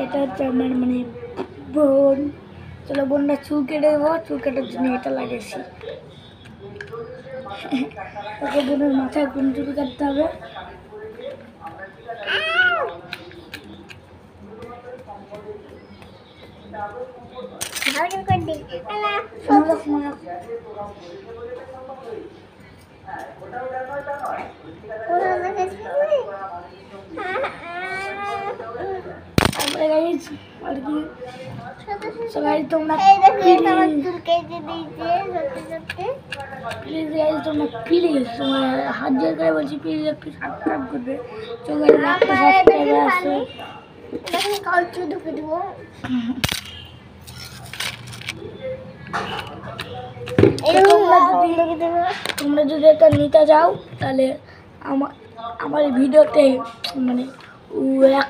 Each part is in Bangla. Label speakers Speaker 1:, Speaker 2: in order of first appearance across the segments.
Speaker 1: এটা হচ্ছে আমার মানে বোন। চলো বোনটা চুল কেটে দেবো, চুল কাটার জন্য এটা লাগিয়েছি। ওকে বোনের মাথায় কোন চুল কাটতে হবে। তোমরা প্লিজ তোমার হাত জোর করে বলছি, প্লিজ একটু সাবস্ক্রাইব করবে। তোমরা যদি এটা নিতে যাও তাহলে আমার ভিডিওতে মানে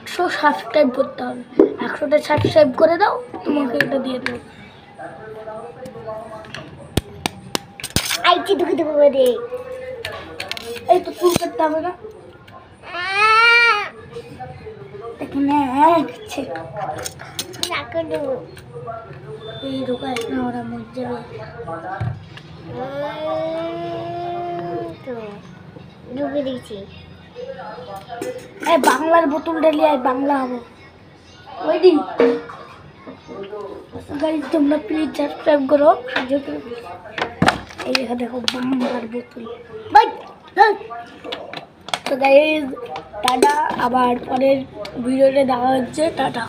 Speaker 1: 100 সাবস্ক্রাইব করতে হবে। 100টা সাবস্ক্রাইব করে দাও, তোমাকে এটা দিয়ে দেবো। এই তো চুল কাটতে হবে না এখানে। এই ঢোকায় না, ওরা মরে যাবে। ঢুকে দিয়েছি। এই বাংলার বোতলটা নিয়ে বাংলা হবো। ওই দিন গাইজ তোমরা প্লিজ সাবস্ক্রাইব করো। এই দেখো বাংলার বোতল। তো গাইজ টাটা, আবার পরের ভিডিওতে দেখা হচ্ছে। টাটা।